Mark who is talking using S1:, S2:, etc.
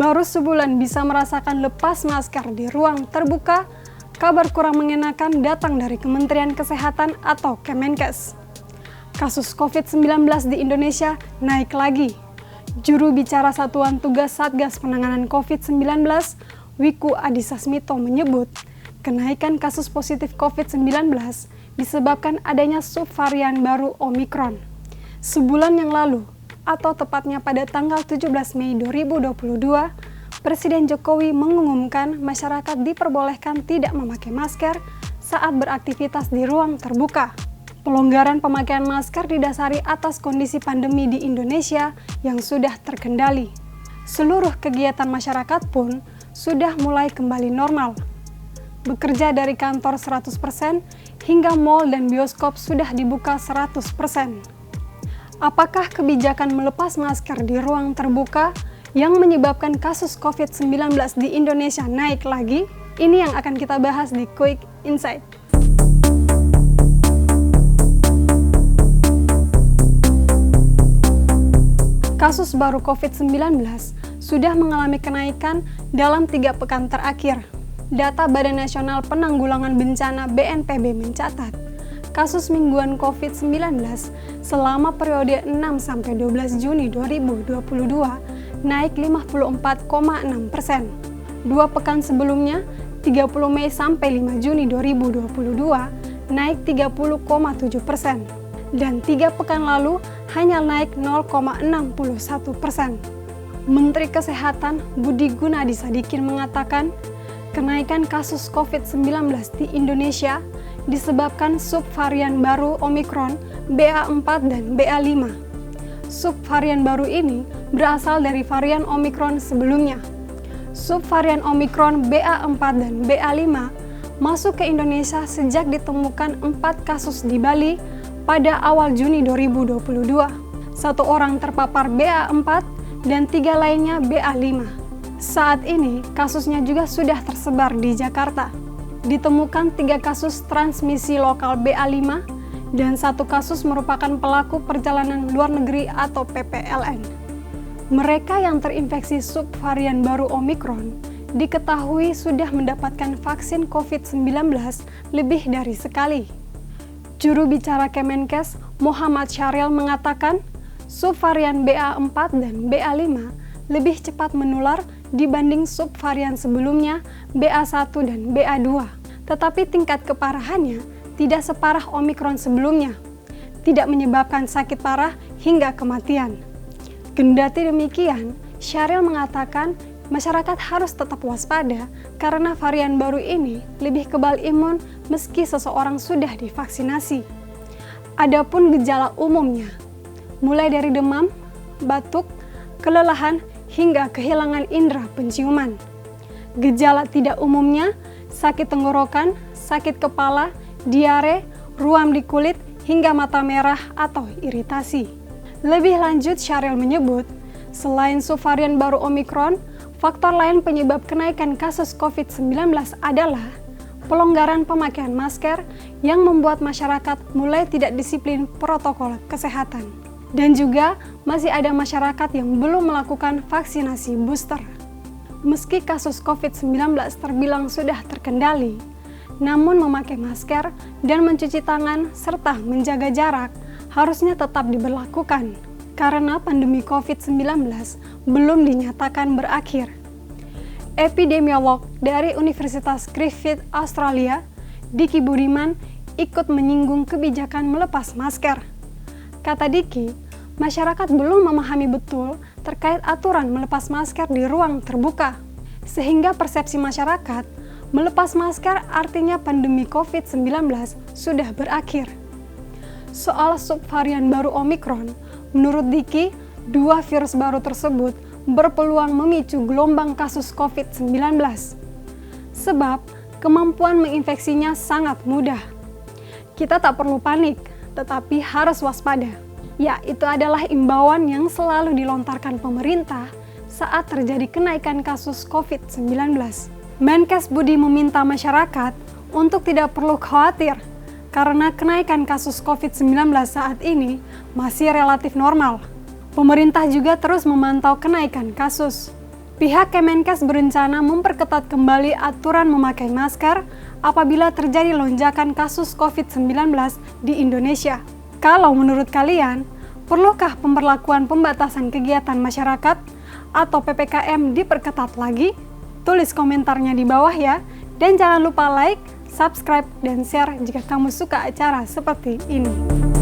S1: Baru sebulan bisa merasakan lepas masker di ruang terbuka, kabar kurang mengenakan datang dari Kementerian Kesehatan atau Kemenkes. Kasus COVID-19 di Indonesia naik lagi. Juru bicara Satuan Tugas Satgas Penanganan COVID-19, Wiku Adhisa Smito menyebut, kenaikan kasus positif COVID-19 disebabkan adanya subvarian baru Omikron. Sebulan yang lalu, atau tepatnya pada tanggal 17 Mei 2022, Presiden Jokowi mengumumkan masyarakat diperbolehkan tidak memakai masker saat beraktivitas di ruang terbuka. Pelonggaran pemakaian masker didasari atas kondisi pandemi di Indonesia yang sudah terkendali. Seluruh kegiatan masyarakat pun sudah mulai kembali normal. Bekerja dari kantor 100% hingga mal dan bioskop sudah dibuka 100%. Apakah kebijakan melepas masker di ruang terbuka yang menyebabkan kasus COVID-19 di Indonesia naik lagi? Ini yang akan kita bahas di Quick Insight. Kasus baru COVID-19 sudah mengalami kenaikan dalam 3 pekan terakhir. Data Badan Nasional Penanggulangan Bencana (BNPB) mencatat, kasus mingguan COVID-19 selama periode 6-12 Juni 2022 naik 54,6%. 2 pekan sebelumnya, 30 Mei sampai 5 Juni 2022, naik 30,7%. Dan 3 pekan lalu hanya naik 0,61%. Menteri Kesehatan Budi Gunadi Sadikin mengatakan, kenaikan kasus COVID-19 di Indonesia disebabkan subvarian baru Omikron BA4 dan BA5. Subvarian baru ini berasal dari varian Omikron sebelumnya. Subvarian Omikron BA4 dan BA5 masuk ke Indonesia sejak ditemukan 4 kasus di Bali pada awal Juni 2022. 1 orang terpapar BA4 dan 3 lainnya BA5. Saat ini kasusnya juga sudah tersebar di Jakarta. Ditemukan 3 kasus transmisi lokal BA5 dan 1 kasus merupakan pelaku perjalanan luar negeri atau PPLN. Mereka yang terinfeksi subvarian baru Omikron diketahui sudah mendapatkan vaksin COVID-19 lebih dari sekali. Juru bicara Kemenkes Muhammad Syahril mengatakan, subvarian BA4 dan BA5 lebih cepat menular dibanding subvarian sebelumnya BA1 dan BA2. Tetapi tingkat keparahannya tidak separah Omikron sebelumnya, tidak menyebabkan sakit parah hingga kematian. Kendati demikian, Syahril mengatakan masyarakat harus tetap waspada karena varian baru ini lebih kebal imun meski seseorang sudah divaksinasi. Adapun gejala umumnya, mulai dari demam, batuk, kelelahan, hingga kehilangan indera penciuman. Gejala tidak umumnya, sakit tenggorokan, sakit kepala, diare, ruam di kulit, hingga mata merah atau iritasi. Lebih lanjut, Syahril menyebut, selain subvarian baru Omikron, faktor lain penyebab kenaikan kasus COVID-19 adalah pelonggaran pemakaian masker yang membuat masyarakat mulai tidak disiplin protokol kesehatan. Dan juga masih ada masyarakat yang belum melakukan vaksinasi booster. Meski kasus COVID-19 terbilang sudah terkendali, namun memakai masker dan mencuci tangan serta menjaga jarak harusnya tetap diberlakukan karena pandemi COVID-19 belum dinyatakan berakhir. Epidemiolog dari Universitas Griffith Australia, Diki Budiman, ikut menyinggung kebijakan melepas masker. Kata Diki, masyarakat belum memahami betul terkait aturan melepas masker di ruang terbuka, sehingga persepsi masyarakat melepas masker artinya pandemi COVID-19 sudah berakhir. Soal subvarian baru Omikron, menurut Diki, 2 virus baru tersebut berpeluang memicu gelombang kasus COVID-19. Sebab kemampuan menginfeksinya sangat mudah. Kita tak perlu panik, tetapi harus waspada. Ya, itu adalah imbauan yang selalu dilontarkan pemerintah saat terjadi kenaikan kasus COVID-19. Menkes Budi meminta masyarakat untuk tidak perlu khawatir karena kenaikan kasus COVID-19 saat ini masih relatif normal. Pemerintah juga terus memantau kenaikan kasus. Pihak Kemenkes berencana memperketat kembali aturan memakai masker apabila terjadi lonjakan kasus COVID-19 di Indonesia. Kalau menurut kalian, perlukah pemberlakuan pembatasan kegiatan masyarakat atau PPKM diperketat lagi? Tulis komentarnya di bawah ya, dan jangan lupa like, subscribe, dan share jika kamu suka acara seperti ini.